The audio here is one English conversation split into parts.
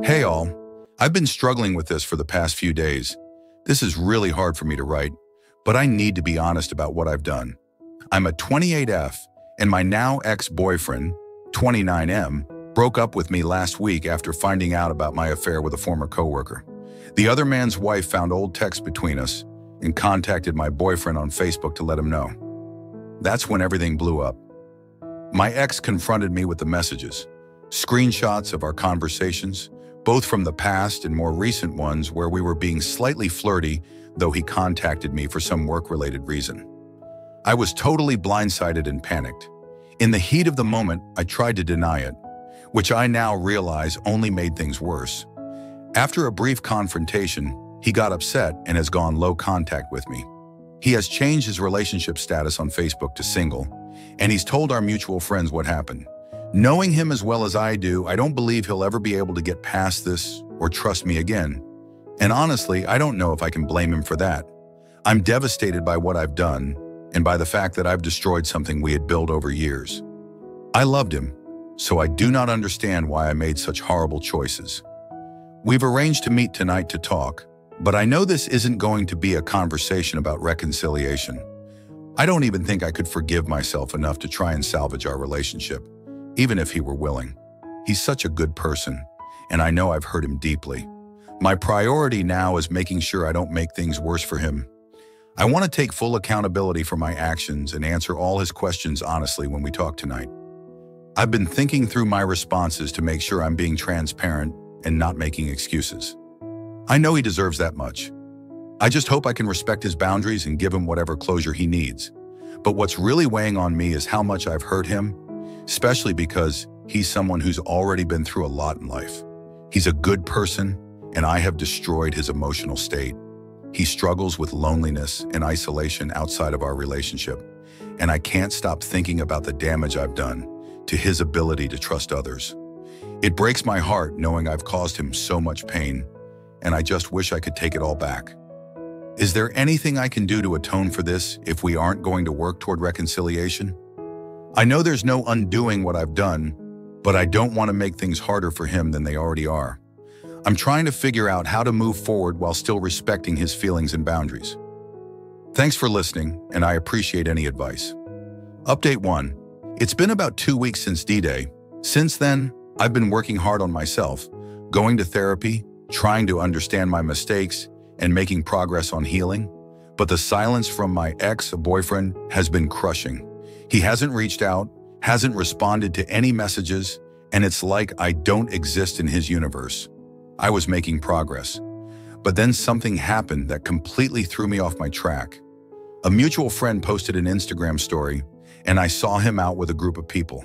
Hey all, I've been struggling with this for the past few days. This is really hard for me to write, but I need to be honest about what I've done. I'm a 28F, and my now ex-boyfriend, 29M, broke up with me last week after finding out about my affair with a former coworker. The other man's wife found old texts between us and contacted my boyfriend on Facebook to let him know. That's when everything blew up. My ex confronted me with the messages, screenshots of our conversations, both from the past and more recent ones where we were being slightly flirty, though he contacted me for some work-related reason. I was totally blindsided and panicked. In the heat of the moment, I tried to deny it, which I now realize only made things worse. After a brief confrontation, he got upset and has gone low contact with me. He has changed his relationship status on Facebook to single, and he's told our mutual friends what happened. Knowing him as well as I do, I don't believe he'll ever be able to get past this or trust me again. And honestly, I don't know if I can blame him for that. I'm devastated by what I've done and by the fact that I've destroyed something we had built over years. I loved him, so I do not understand why I made such horrible choices. We've arranged to meet tonight to talk, but I know this isn't going to be a conversation about reconciliation. I don't even think I could forgive myself enough to try and salvage our relationship, even if he were willing. He's such a good person, and I know I've hurt him deeply. My priority now is making sure I don't make things worse for him. I want to take full accountability for my actions and answer all his questions honestly when we talk tonight. I've been thinking through my responses to make sure I'm being transparent and not making excuses. I know he deserves that much. I just hope I can respect his boundaries and give him whatever closure he needs. But what's really weighing on me is how much I've hurt him, especially because he's someone who's already been through a lot in life. He's a good person, and I have destroyed his emotional state. He struggles with loneliness and isolation outside of our relationship, and I can't stop thinking about the damage I've done to his ability to trust others. It breaks my heart knowing I've caused him so much pain, and I just wish I could take it all back. Is there anything I can do to atone for this if we aren't going to work toward reconciliation? I know there's no undoing what I've done, but I don't want to make things harder for him than they already are. I'm trying to figure out how to move forward while still respecting his feelings and boundaries. Thanks for listening, and I appreciate any advice. Update 1. It's been about 2 weeks since D-Day. Since then, I've been working hard on myself, going to therapy, trying to understand my mistakes, and making progress on healing. But the silence from my ex-boyfriend has been crushing. He hasn't reached out, hasn't responded to any messages, and it's like I don't exist in his universe. I was making progress. But then something happened that completely threw me off my track. A mutual friend posted an Instagram story, and I saw him out with a group of people.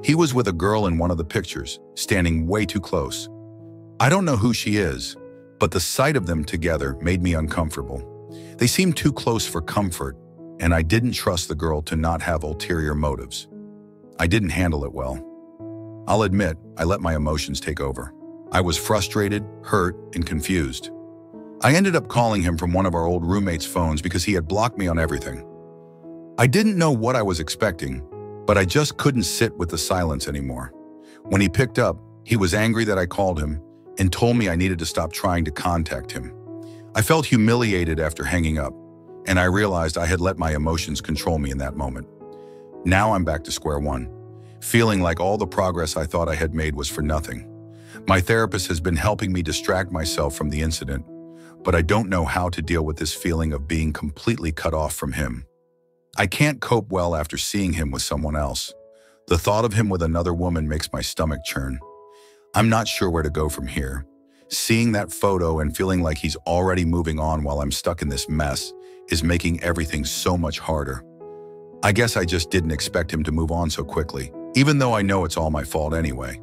He was with a girl in one of the pictures, standing way too close. I don't know who she is, but the sight of them together made me uncomfortable. They seemed too close for comfort, and I didn't trust the girl to not have ulterior motives. I didn't handle it well. I'll admit, I let my emotions take over. I was frustrated, hurt, and confused. I ended up calling him from one of our old roommates' phones because he had blocked me on everything. I didn't know what I was expecting, but I just couldn't sit with the silence anymore. When he picked up, he was angry that I called him and told me I needed to stop trying to contact him. I felt humiliated after hanging up, and I realized I had let my emotions control me in that moment. Now I'm back to square one, feeling like all the progress I thought I had made was for nothing. My therapist has been helping me distract myself from the incident, but I don't know how to deal with this feeling of being completely cut off from him. I can't cope well after seeing him with someone else. The thought of him with another woman makes my stomach churn. I'm not sure where to go from here. Seeing that photo and feeling like he's already moving on while I'm stuck in this mess is making everything so much harder. I guess I just didn't expect him to move on so quickly, even though I know it's all my fault anyway.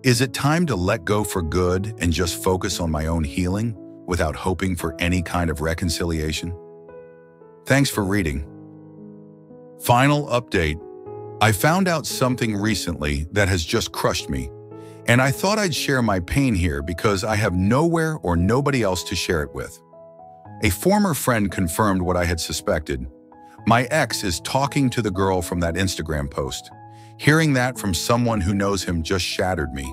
Is it time to let go for good and just focus on my own healing without hoping for any kind of reconciliation? Thanks for reading. Final update. I found out something recently that has just crushed me, and I thought I'd share my pain here because I have nowhere or nobody else to share it with. A former friend confirmed what I had suspected. My ex is talking to the girl from that Instagram post. Hearing that from someone who knows him just shattered me.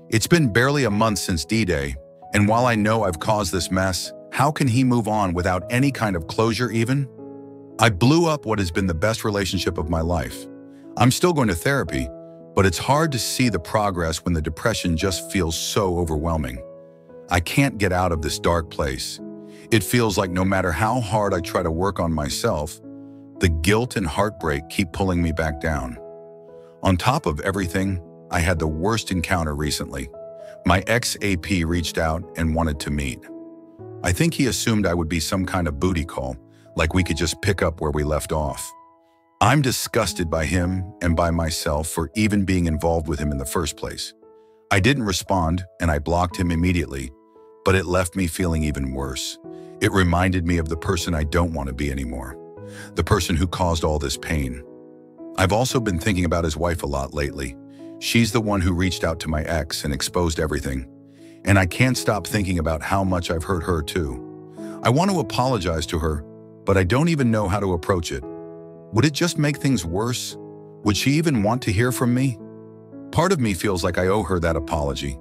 It's been barely a month since D-Day, and while I know I've caused this mess, how can he move on without any kind of closure even? I blew up what has been the best relationship of my life. I'm still going to therapy, but it's hard to see the progress when the depression just feels so overwhelming. I can't get out of this dark place. It feels like no matter how hard I try to work on myself, the guilt and heartbreak keep pulling me back down. On top of everything, I had the worst encounter recently. My ex-AP reached out and wanted to meet. I think he assumed I would be some kind of booty call, like we could just pick up where we left off. I'm disgusted by him and by myself for even being involved with him in the first place. I didn't respond and I blocked him immediately, but it left me feeling even worse. It reminded me of the person I don't want to be anymore, the person who caused all this pain. I've also been thinking about his wife a lot lately. She's the one who reached out to my ex and exposed everything. And I can't stop thinking about how much I've hurt her too. I want to apologize to her, but I don't even know how to approach it. Would it just make things worse? Would she even want to hear from me? Part of me feels like I owe her that apology,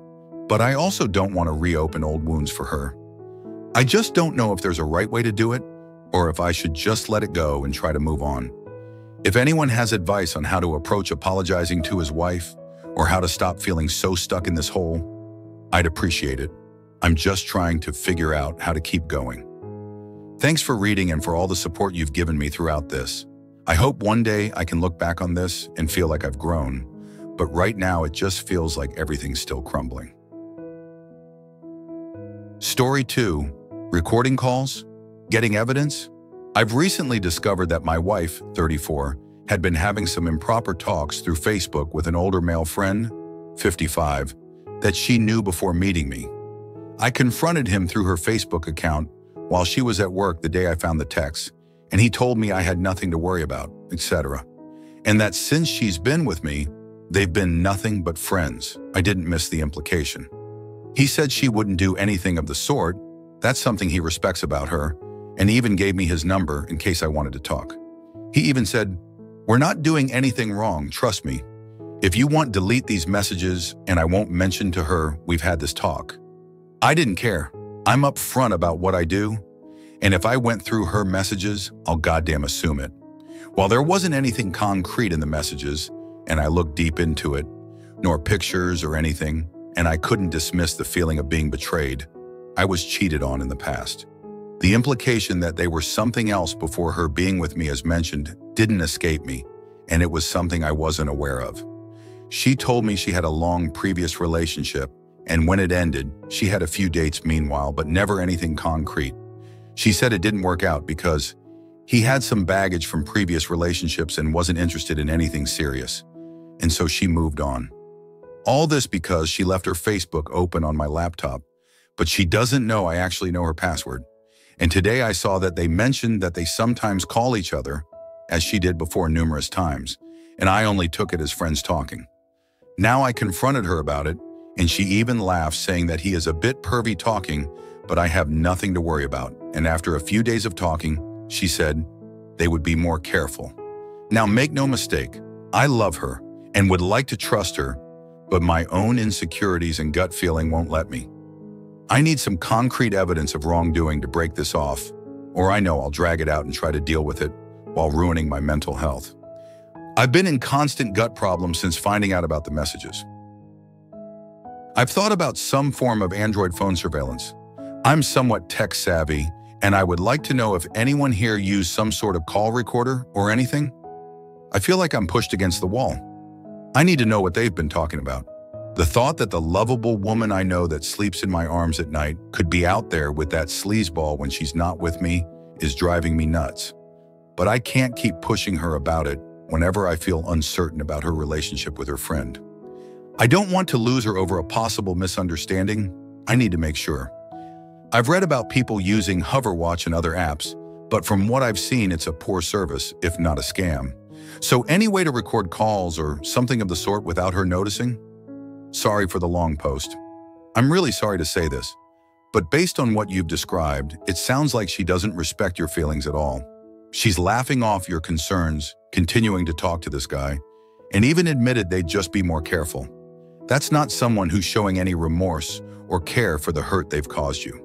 but I also don't want to reopen old wounds for her. I just don't know if there's a right way to do it, or if I should just let it go and try to move on. If anyone has advice on how to approach apologizing to his wife, or how to stop feeling so stuck in this hole, I'd appreciate it. I'm just trying to figure out how to keep going. Thanks for reading and for all the support you've given me throughout this. I hope one day I can look back on this and feel like I've grown, but right now it just feels like everything's still crumbling. Story 2. Recording calls? Getting evidence? I've recently discovered that my wife, 34, had been having some improper talks through Facebook with an older male friend, 55, that she knew before meeting me. I confronted him through her Facebook account while she was at work the day I found the text, and he told me I had nothing to worry about, etc. And that since she's been with me, they've been nothing but friends. I didn't miss the implication. He said she wouldn't do anything of the sort. That's something he respects about her, and he even gave me his number in case I wanted to talk. He even said, "We're not doing anything wrong, trust me. If you want, delete these messages and I won't mention to her we've had this talk." I didn't care. I'm upfront about what I do, and if I went through her messages, I'll goddamn assume it. While there wasn't anything concrete in the messages, and I looked deep into it, nor pictures or anything, and I couldn't dismiss the feeling of being betrayed, I was cheated on in the past. The implication that they were something else before her being with me as mentioned didn't escape me, and it was something I wasn't aware of. She told me she had a long previous relationship, and when it ended, she had a few dates meanwhile, but never anything concrete. She said it didn't work out because he had some baggage from previous relationships and wasn't interested in anything serious, and so she moved on. All this because she left her Facebook open on my laptop, but she doesn't know I actually know her password. And today I saw that they mentioned that they sometimes call each other, as she did before numerous times, and I only took it as friends talking. Now I confronted her about it, and she even laughed, saying that he is a bit pervy talking, but I have nothing to worry about. And after a few days of talking, she said they would be more careful. Now make no mistake, I love her and would like to trust her, but my own insecurities and gut feeling won't let me. I need some concrete evidence of wrongdoing to break this off, or I know I'll drag it out and try to deal with it while ruining my mental health. I've been in constant gut problems since finding out about the messages. I've thought about some form of Android phone surveillance. I'm somewhat tech savvy, and I would like to know if anyone here used some sort of call recorder or anything. I feel like I'm pushed against the wall. I need to know what they've been talking about. The thought that the lovable woman I know that sleeps in my arms at night could be out there with that sleazeball when she's not with me is driving me nuts. But I can't keep pushing her about it whenever I feel uncertain about her relationship with her friend. I don't want to lose her over a possible misunderstanding. I need to make sure. I've read about people using Hoverwatch and other apps, but from what I've seen, it's a poor service, if not a scam. So any way to record calls or something of the sort without her noticing? Sorry for the long post. I'm really sorry to say this, but based on what you've described, it sounds like she doesn't respect your feelings at all. She's laughing off your concerns, continuing to talk to this guy, and even admitted they'd just be more careful. That's not someone who's showing any remorse or care for the hurt they've caused you.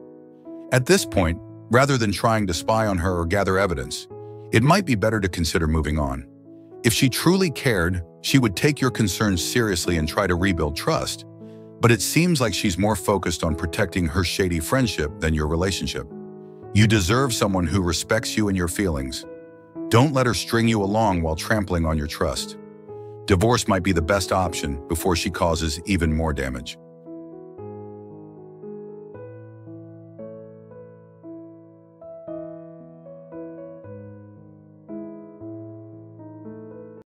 At this point, rather than trying to spy on her or gather evidence, it might be better to consider moving on. If she truly cared, she would take your concerns seriously and try to rebuild trust. But it seems like she's more focused on protecting her shady friendship than your relationship. You deserve someone who respects you and your feelings. Don't let her string you along while trampling on your trust. Divorce might be the best option before she causes even more damage.